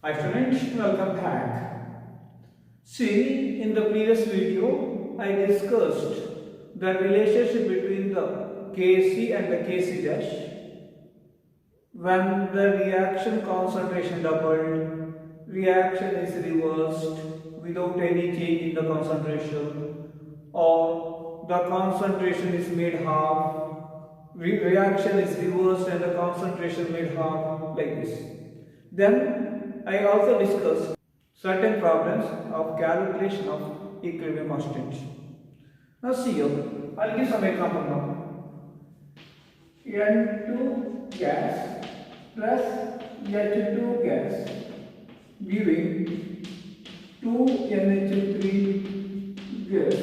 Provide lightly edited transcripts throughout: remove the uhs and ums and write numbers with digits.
Hi students, welcome back. See, in the previous video, I discussed the relationship between the Kc and the Kc dash when the reaction concentration doubled, reaction is reversed without any change in the concentration, or the concentration is made half, reaction is reversed and the concentration made half, like this. Then I also discussed certain problems of calculation of equilibrium constant. Now see here, I'll give some example now. N2 gas plus H2 gas giving 2NH3 gas.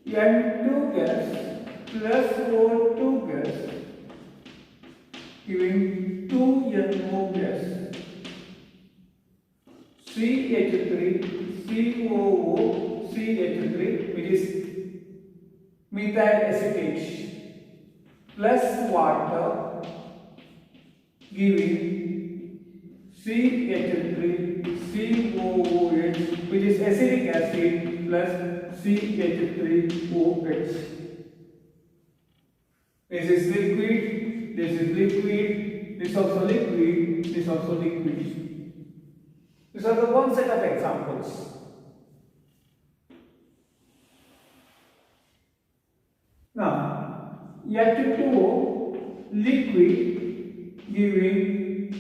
N2 gas plus O2 gas giving 2NO gas. CH3 COO CH3, which is methyl acetate, plus water giving CH3 COOH, which is acetic acid, plus CH3OH. This is liquid, this is liquid, this also liquid, this also liquid. These are the one set of examples. Now, H2O liquid giving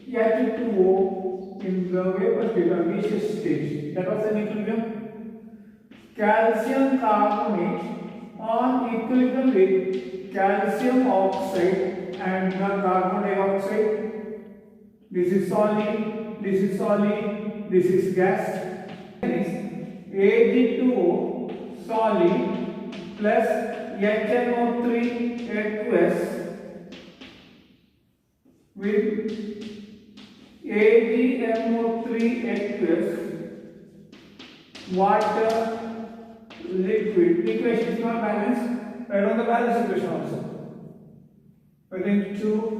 H2O in the vapor state or gaseous state. That was an equilibrium. Calcium carbonate on equilibrium with calcium oxide and the carbon dioxide. This is solid, this is solid, this is gas. This Ag2O solid plus HNO3 aqueous with AgMO3 aqueous water liquid. Equation is not balanced. Write on the balance equation also. I think 2.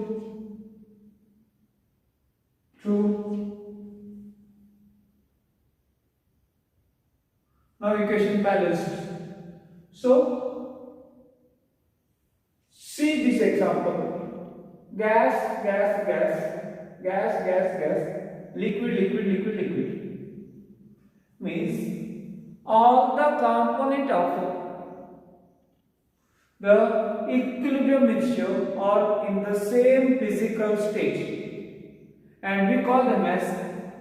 Now equation balanced. So see this example. Gas, liquid. Means all the component of the equilibrium mixture are in the same physical state, and we call them as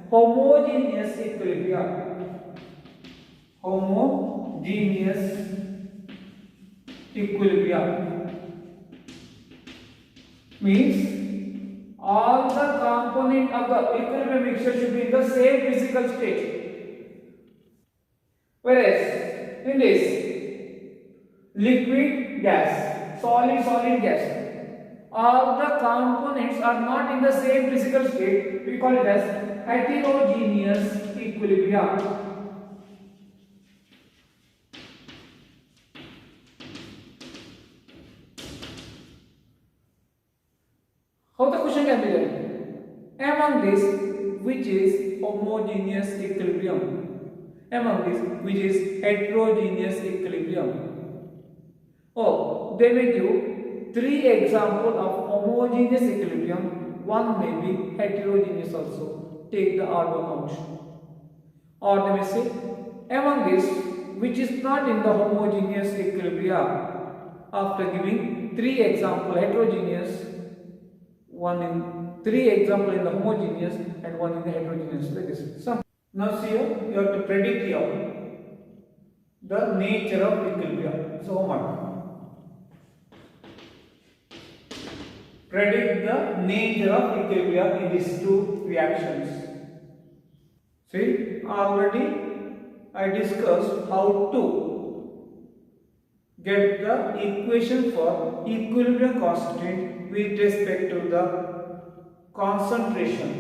homogeneous equilibrium. Homogeneous equilibrium means all the component of the equilibrium mixture should be in the same physical state. Whereas in this liquid gas, solid gas, all the components are not in the same physical state. We call it as heterogeneous equilibrium. How the question can be done? Among this, which is homogeneous equilibrium? Among this, which is heterogeneous equilibrium? Oh, they may give 3 examples of homogeneous equilibrium. One may be heterogeneous also. Take the odd one out. Or they may say, among this, which is not in the homogeneous equilibrium. After giving 3 examples heterogeneous, 3 examples in the homogeneous and 1 in the heterogeneous, like this. Now see here, you have to predict here the nature of equilibrium. So homework. Predict the nature of equilibrium in these 2 reactions. See, already I discussed how to get the equation for equilibrium constant with respect to the concentration,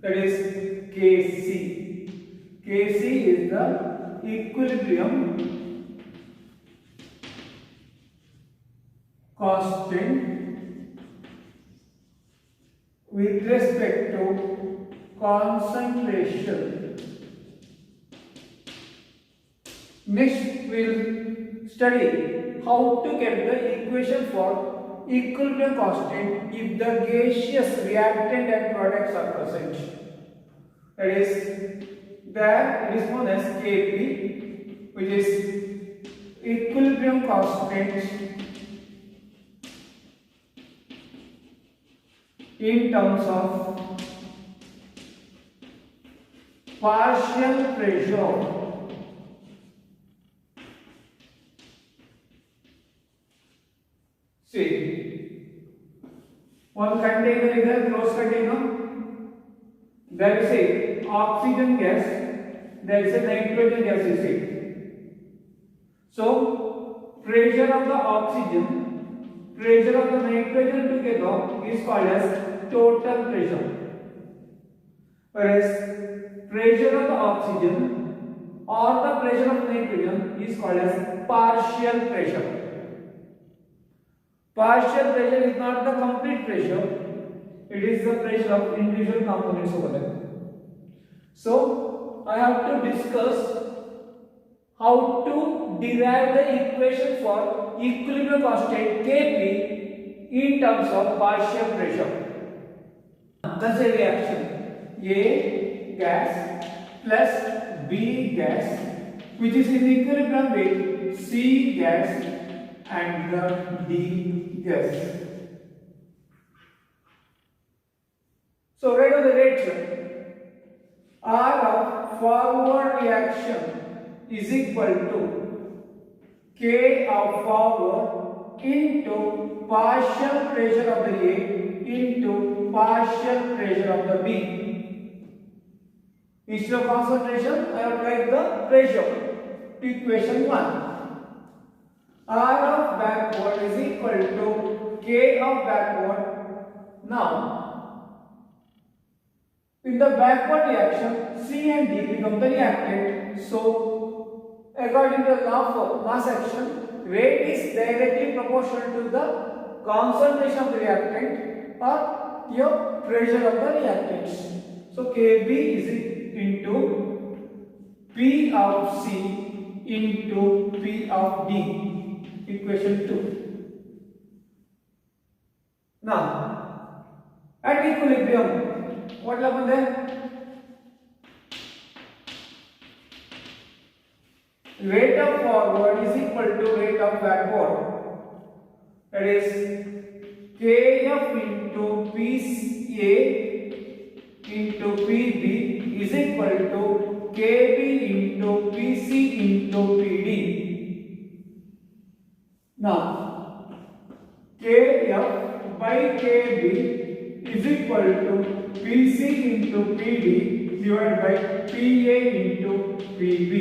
that is Kc. Kc is the equilibrium constant with respect to concentration. Next we will study how to get the equation for equilibrium constant if the gaseous reactant and products are present. That is, there it is known as Kp, which is equilibrium constant in terms of partial pressure. See, one container is a closed container. There is a oxygen gas, there is a nitrogen gas is it. So, pressure of the oxygen, pressure of the nitrogen together is called as total pressure. Whereas, pressure of the oxygen or the pressure of nitrogen is called as partial pressure. Partial pressure is not the complete pressure. It is the pressure of individual components over there. So, I have to discuss how to derive the equation for equilibrium constant Kp in terms of partial pressure. Consider reaction A gas plus B gas, which is in equilibrium with C gas and the D gas. So write down the rate. R of forward reaction is equal to K of forward into partial pressure of the A into partial pressure of the B. Instead of concentration, I have write the pressure to equation 1. R of backward is equal to K of backward. Now, in the backward reaction, C and D become the reactant. So, according to the law of mass action, rate is directly proportional to the concentration of the reactant or your pressure of the reactants. So, Kb is into P of C into P of D, equation 2. Now, at equilibrium, what will happen then? Rate of forward is equal to rate of backward. That is Kf into Pca into Pb is equal to Kb into Pc into Pd. Now, Kf by Kb is equal to Pc into Pd divided by Pa into Pb.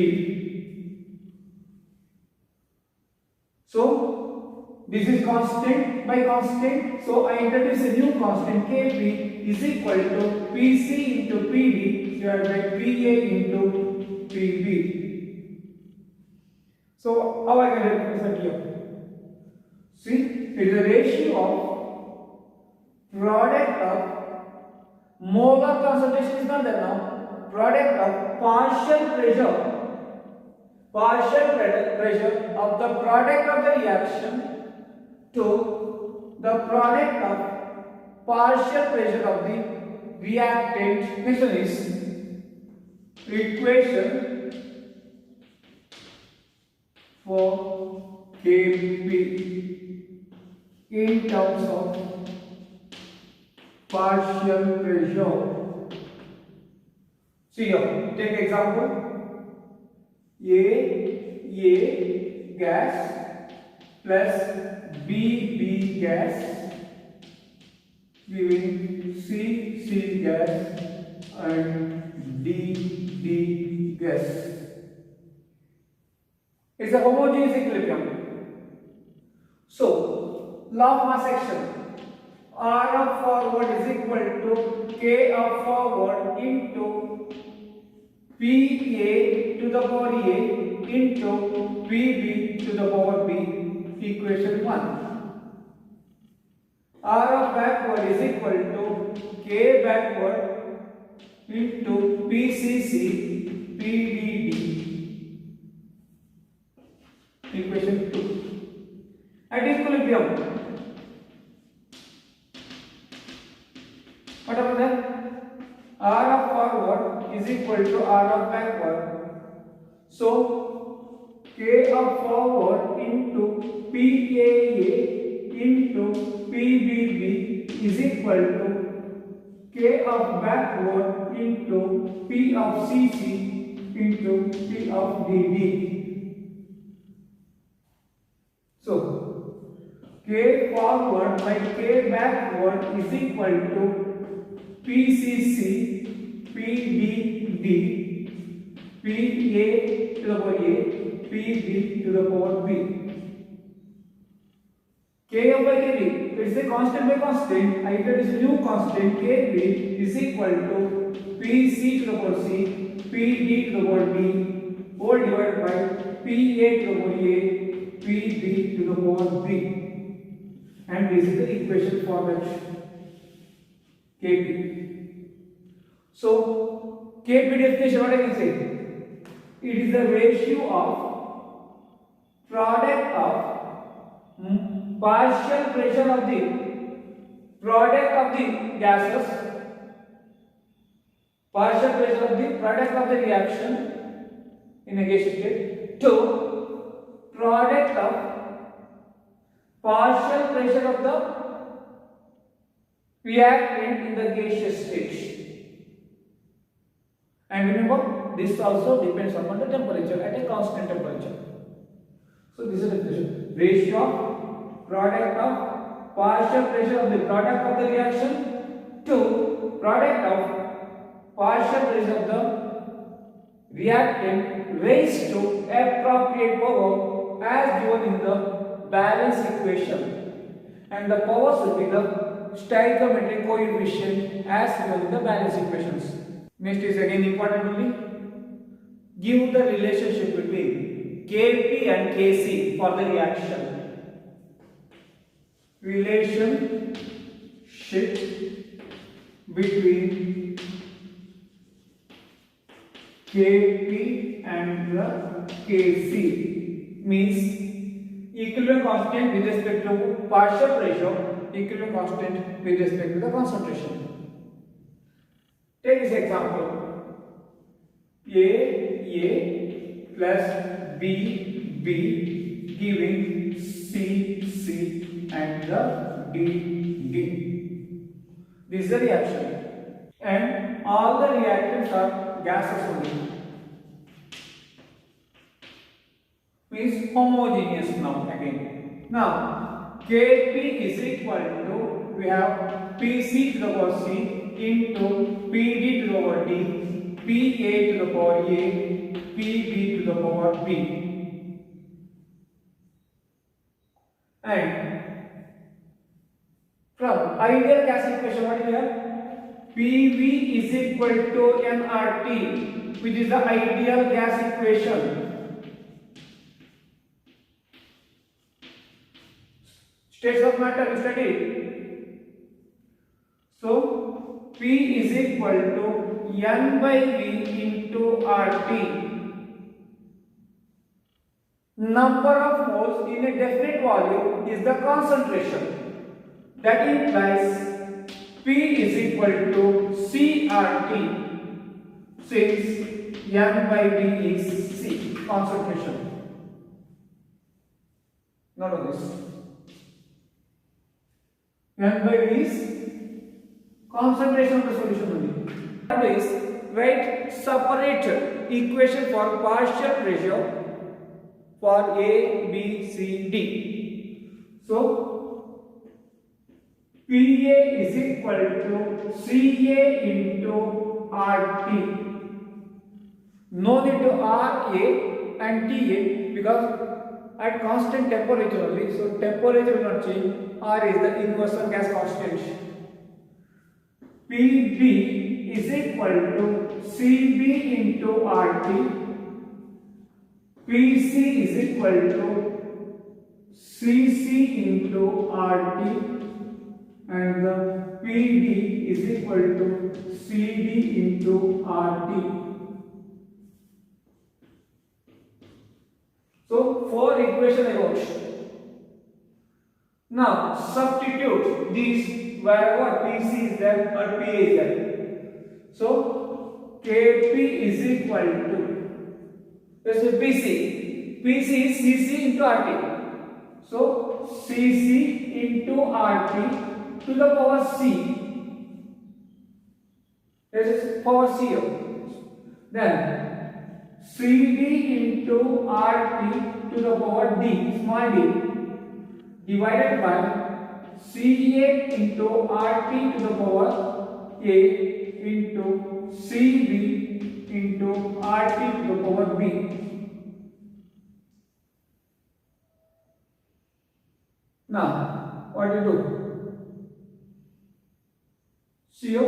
So, this is constant by constant. So, I introduce a new constant Kp is equal to Pc into Pd divided by Pa into Pb. So, how I can represent here? See, it is a ratio of product of molar concentration is not there now. Product of partial pressure of the product of the reaction to the product of partial pressure of the reactant. Next one is equation for Kp in terms of partial pressure. See here, take example. A gas plus B gas giving C gas and D gas. It's a homogeneous equilibrium. So, law of mass action, R of forward is equal to K of forward into Pa to the power A into Pb to the power B, equation 1. R of backward is equal to K K backward into PCC PDD. Equation 2. At equilibrium, what about that? R of forward is equal to R of backward. So K of forward into PAA into PBB is equal to K of backward into P of CC into P of DD. So K forward by K backward is equal to PCC PDD PA to the power A PB to the power B. K by KB, it is a constant by constant, either it is a new constant, KB is equal to PC to the power C PD to the power D whole divided by PA to the power A PB to the power B, and this is the equation for which KP. So KP definition, what I can say? It is the ratio of product of partial pressure of the product of the gases, partial pressure of the product of the reaction in a gas state to product of partial pressure of the reactant in the gaseous state. And remember, this also depends upon the temperature at a constant temperature. So this is the definition: ratio of product of partial pressure of the product of the reaction to product of partial pressure of the reactant raised to appropriate power as given in the balance equation, and the power should be the stoichiometric coefficient as given in the balance equations. Next is again important only. Give the relationship between Kp and Kc for the reaction. Relationship between Kp and the Kc means equilibrium constant with respect to partial pressure, equilibrium constant with respect to the concentration. Take this example: A plus B giving C and the D. This is the reaction, and all the reactants are gases only. Means homogeneous now again. Now Kp is equal to, we have Pc to the power C into Pd to the power D, Pa to the power A, Pb to the power B. And from ideal gas equation, what do we have? Pv is equal to nRT, which is the ideal gas equation. States of matter we studied. So P is equal to N by V into RT. Number of moles in a definite volume is the concentration. That implies P is equal to CRT, since N by V is C, concentration. Note this. N by V is concentration of the solution only. Always write separate equation for partial pressure for A, B, C, D. So PA is equal to CA into RT. No need to RA and TA because at constant temperature only, so temperature will not change. R is the universal gas constant. PB is equal to CB into RT. PC is equal to CC into RT, and the PD is equal to CD into RT. So 4 equation I wrote. Now substitute these wherever PC is there or PA is there. So KP is equal to, let's say PC. PC is CC into RT. So CC into RT to the power C. This is power C. Then CD into RT to the power D, small d, divided by CA into RT to the power A into CB into RT to the power B. Now, what do you do? See you?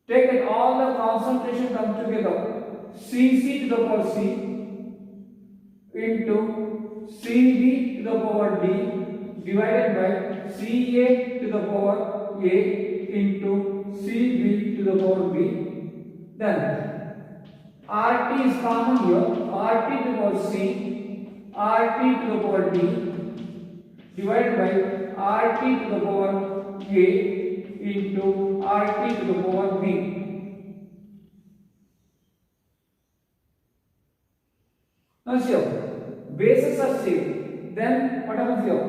Take it, all the concentration come together. Cc to the power C into Cd to the power D divided by Ca to the power A into Cb to the power B. Then RT is common here. RT to the power C, RT to the power D divided by RT to the power A into RT to the power B. Now see, bases are same. Then what happens here?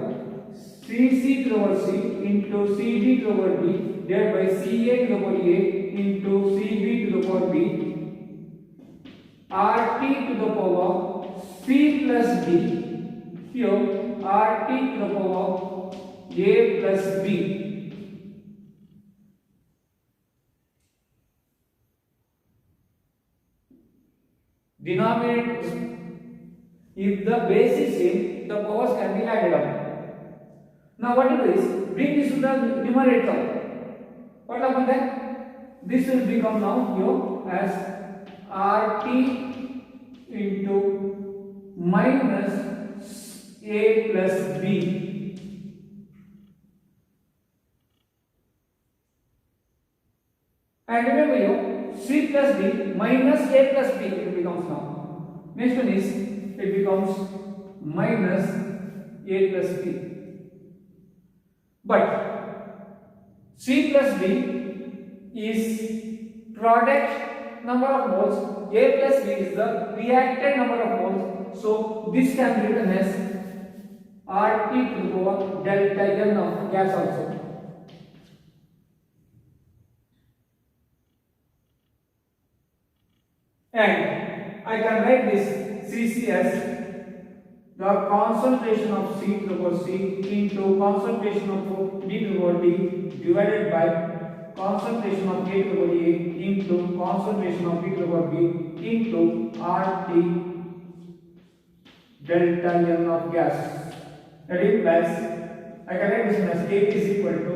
CC to the power C into CD to the power D divided by CA to the power A into CB to the power B. RT to the power C plus D. Here RT to the power A plus B. Denominator, if the base is same, the powers can be added up. Now what it is, bring this to the numerator. What happens then? This will become now here as RT into minus A plus B. And remember here, C plus D minus A plus B it becomes now. Next one is, it becomes minus A plus B. But C plus D is product number of moles, A plus B is the reactant number of moles. So this can be written as RT to the power delta N of gas also. And I can write this Cc as the concentration of C to the power C into concentration of D to the power D divided by concentration of A to the power A into concentration of B to the power B into RT delta N of gas. That is plus, I can write this as A is equal to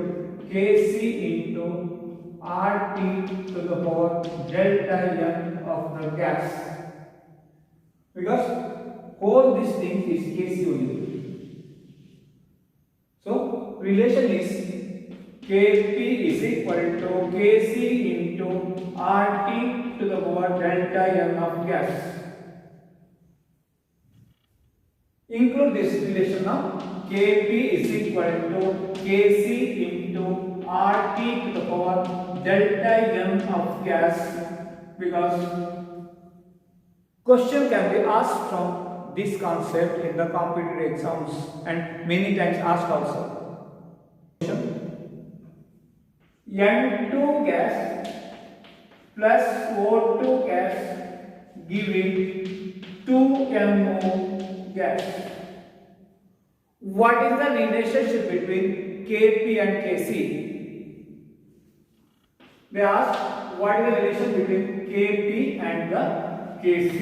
Kc into RT to the power delta N of the gas. Because whole this thing is Kc only. So relation is Kp is equal to Kc into RT to the power delta N of gas. Include this relation now. Kp is equal to Kc into RT to the power delta N of gas, because question can be asked from this concept in the competitive exams and many times asked also. N2 gas plus O2 gas giving 2NO gas. What is the relationship between Kp and Kc? They ask what is the relation between Kp and the Kc.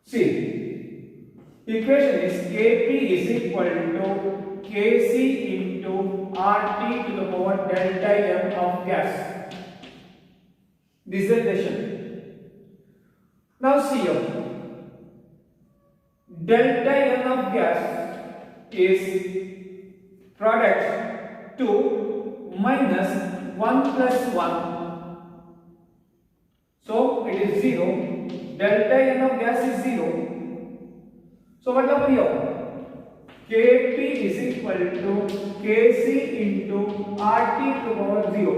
See, equation is Kp is equal to Kc into RT to the power delta M of gas. This is the relation. Now see here, delta N of gas is product 2 minus 1 plus 1. So it is 0. Delta N of gas is 0. So what will be Kp is equal to Kc into RT to the power 0,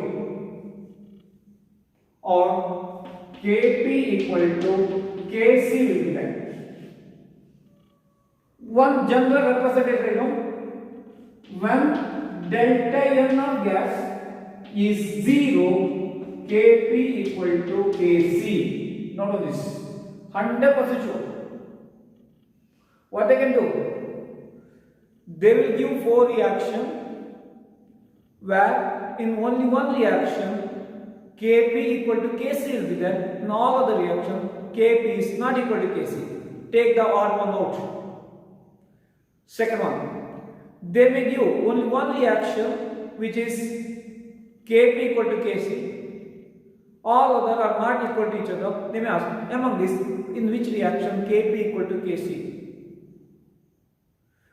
or Kp equal to Kc will be that. One general representation, when delta N of gas is 0, Kp equal to Kc. Note this, 100% sure. What they can do? They will give 4 reactions where in only one reaction Kp equal to Kc will be there. In all other reactions Kp is not equal to Kc. Take the odd one out. Second one, they may give only one reaction which is Kp equal to Kc. All other are not equal to each other. They may ask, among this, in which reaction Kp equal to Kc?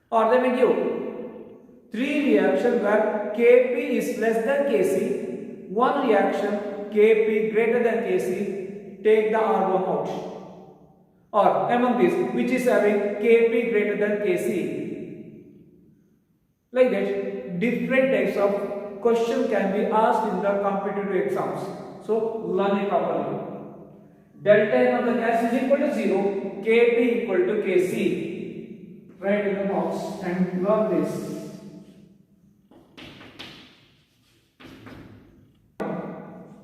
Or they may give 3 reactions where Kp is less than Kc, one reaction Kp greater than Kc, take the R1 out. Or among these, which is having Kp greater than Kc. Like that, different types of question can be asked in the competitive exams. So learn it properly. Delta N of the gas is equal to 0, Kp equal to Kc. Write in the box and learn this.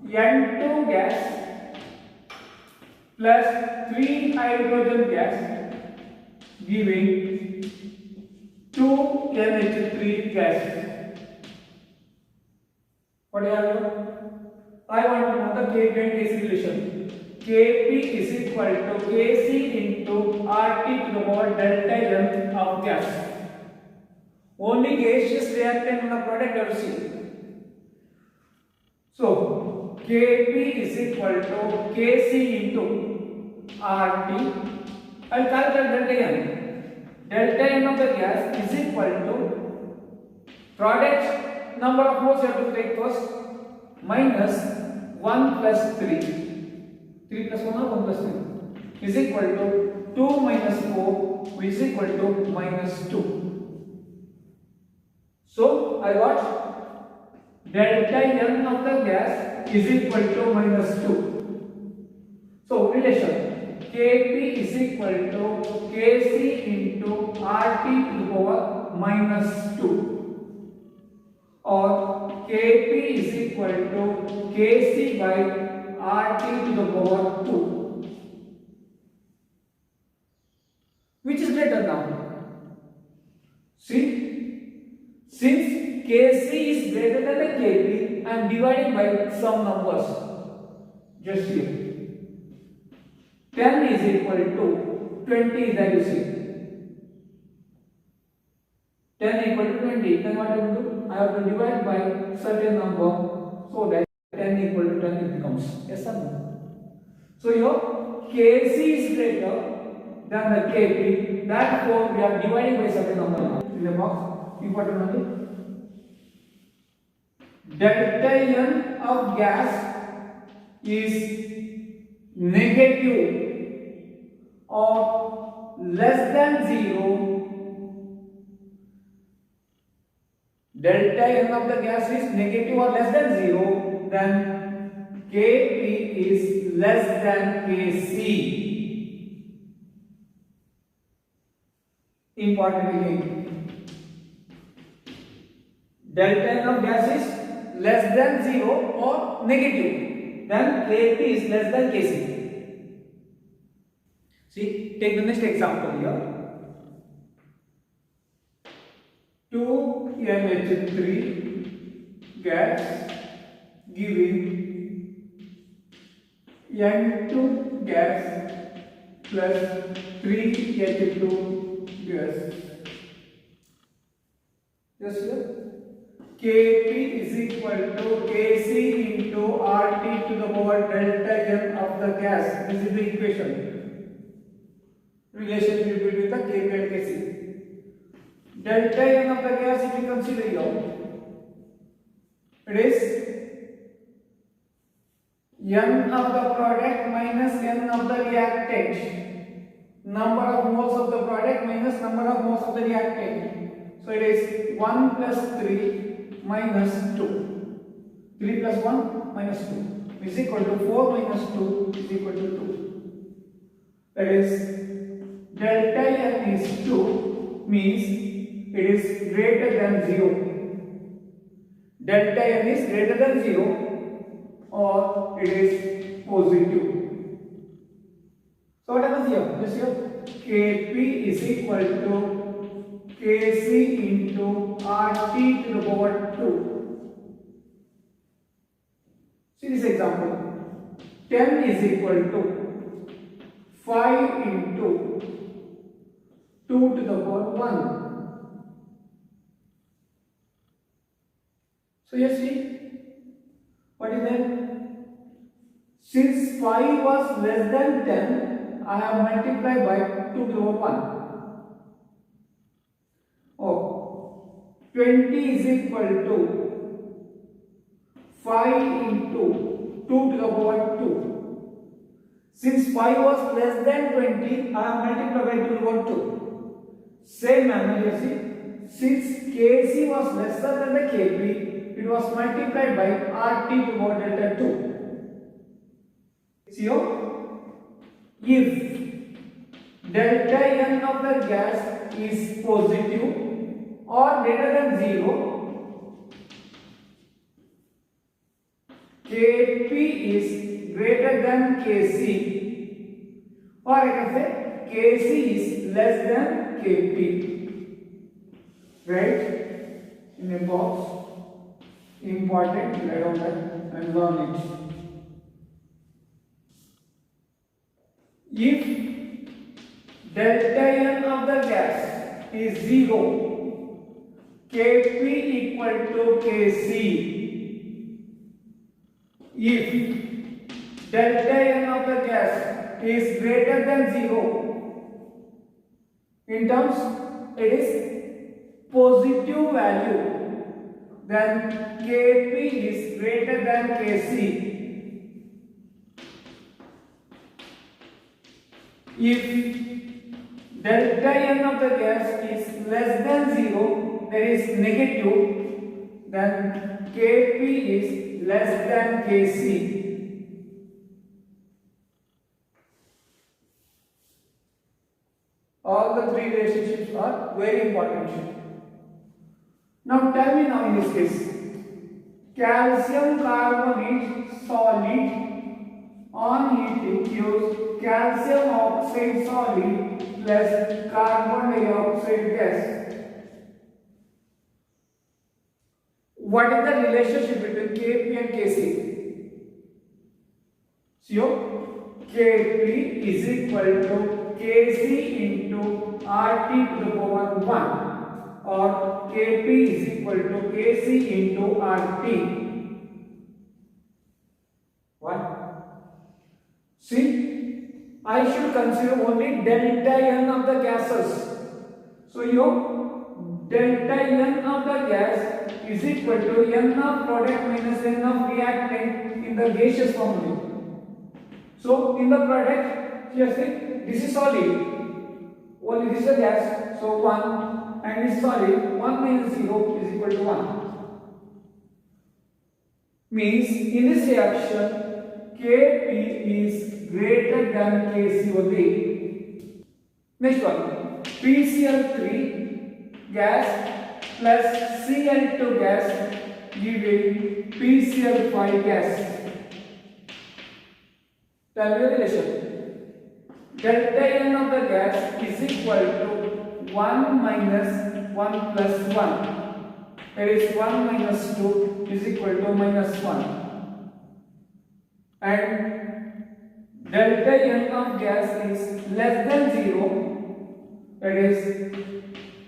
N2 gas plus 3 hydrogen gas giving 2 NH3 gas. What do you have here? I want to know the Kp and Kc relation. Kp is equal to Kc into RT to the power delta N of gas. Only gaseous reactant in the product you have to see. So Kp is equal to Kc into RT. I will calculate delta N. Delta N of the gas is equal to product number of moles you have to take first minus 1 plus 3. 3 plus 1 or 1 plus 3 is equal to 2 minus 4, which is equal to minus 2. So I got delta N of the gas is equal to minus 2. So relation Kp is equal to Kc into RT to the power minus 2, or Kp is equal to Kc by RT to the power 2. Which is greater now? See, since Kc is greater than the Kp, I am dividing by some numbers. Just here. 10 is equal to 20 is that you see. 10 equal to 20. Then what I will do? I have to divide by certain number so that 10 equal to 10 it becomes. Yes or no? So here Kc is greater than the Kp. Therefore we are dividing by certain number. In the box, important only. Delta N of gas is negative or less than 0. Delta N of the gas is negative or less than 0, then Kp is less than Kc. Important again. Delta N of gas is less than 0 or negative, then Kp is less than Kc. See, take the next example here. 2NH3 gas giving N2 gas plus 3H2 gas. Yes, sir. Kp is equal to Kc into RT to the power delta N of the gas. This is the equation. relationship between the Kp and Kc. Delta N of the gas, if you consider here, it is N of the product minus N of the reactant. Number of moles of the product minus number of moles of the reactant. So it is 1 plus 3 minus 2. 3 plus 1 minus 2 is equal to 4 minus 2 is equal to 2. That is delta N is 2 means it is greater than 0. Delta N is greater than 0 or it is positive. So what happens here? This here Kp is equal to Kc into RT to the power 2. See this example. 10 is equal to 5 into 2 to the power 1. So you see, what is that? Since 5 was less than 10, I have multiplied by 2 to the power 1. Oh, 20 is equal to 5 into 2 to the power 2. Since 5 was less than 20, I have multiplied by 2 to the power 2. Same manner, you see, since Kc was lesser than the Kp, it was multiplied by RT to the power delta 2. See here, if delta N of the gas is positive or greater than 0, Kp is greater than Kc, or I can say Kc is less than Kp. Right? In a box, important, write down that and learn it. If delta N of the gas is 0, Kp equal to Kc. If delta N of the gas is greater than 0, in terms it is positive value, then Kp is greater than Kc. If delta N of the gas is less than 0, that is negative, then Kp is less than Kc. All the three relationships are very important. Now tell me now in this case, calcium carbonate solid on heating gives calcium oxide solid plus carbon dioxide gas. What is the relationship between Kp and Kc? So Kp is equal to Kc into RT to the power 1, or Kp is equal to Kc into RT. What? See, I should consider only delta N of the gases. So your delta N of the gas is equal to N of product minus N of reactant in the gaseous formula. So in the product, here see, this is solid, only this is a gas, so 1, and this is solid, 1 minus 0 is equal to 1. Means in this reaction, Kp is greater than Kc only. Next one, PCl3 gas plus Cl2 gas giving PCl5 gas. Tell me the relation. Delta N of the gas is equal to 1 minus 1 plus 1. That is 1 minus 2 is equal to minus 1. And delta N of gas is less than 0. That is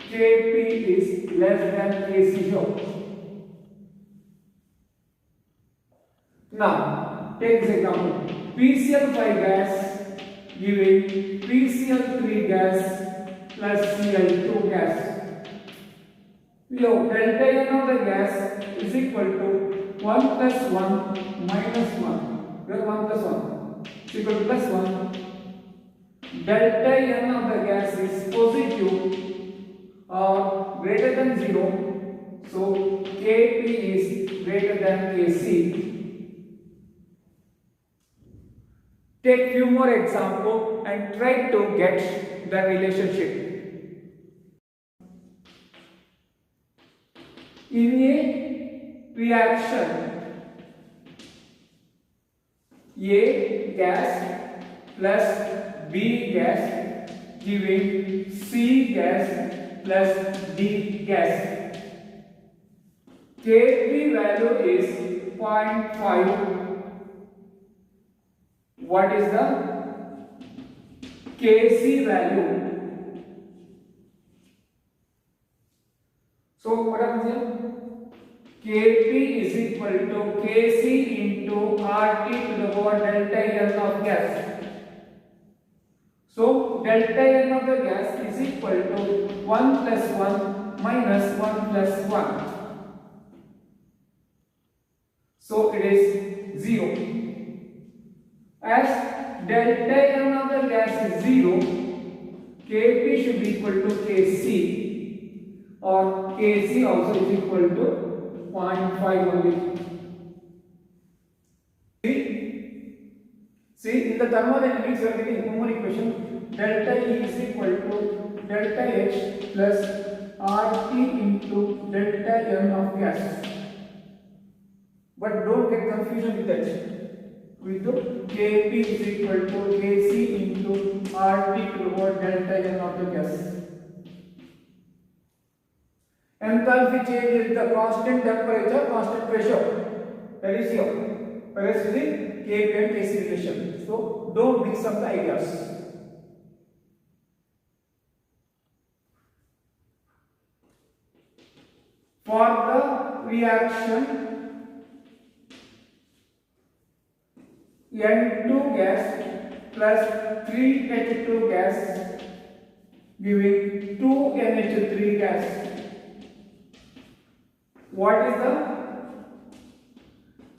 Kp is less than Kc here. Now take this example. PCl5 gas giving PCl3 gas plus Cl2 gas. We have delta N of the gas is equal to 1 plus 1 minus 1. We have 1 plus 1 is equal to plus 1. Delta N of the gas is positive or greater than 0. So Kp is greater than Kc. Take few more examples and try to get the relationship. In a reaction, A gas plus B gas giving C gas plus D gas. Kp value is 0.5. What is the Kc value? So what happens here? Kp is equal to Kc into RT to the power delta N of gas. So delta N of the gas is equal to 1 plus 1 minus 1 plus 1. So it is 0. As delta N of the gas is 0, Kp should be equal to Kc. Or Kc also is equal to 0.5 only. See, in the thermodynamics we are getting one more equation. Delta E is equal to delta H plus RT into delta N of gas. But don't get confusion with that. With the Kp is equal to Kc into RT to the power delta N of the gas. Enthalpy change is the constant temperature, constant pressure. That is here. Whereas the Kp and Kc relation. So don't mix up the ideas. For the reaction N2 gas plus 3H2 gas giving 2NH3 gas. What is the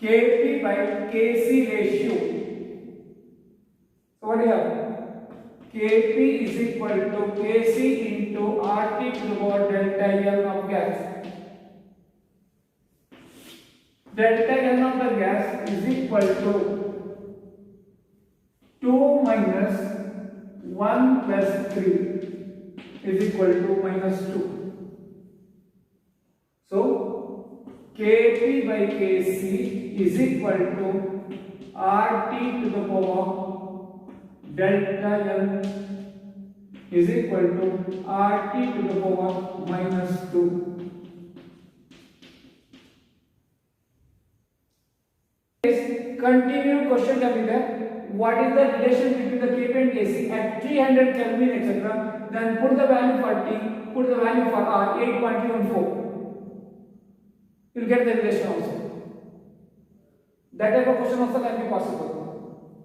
Kp by Kc ratio? So what do you have? Kp is equal to Kc into RT to the power delta N of gas. Delta N of the gas is equal to 2 minus 1 plus 3 is equal to minus 2. So Kp by Kc is equal to RT to the power delta N is equal to RT to the power minus 2. Continued question can be there. What is the relation between the Kp and Kc at 300 Kelvin etc. Then put the value for T, put the value for R 8.314. You will get the relation also. That type of question also can be possible.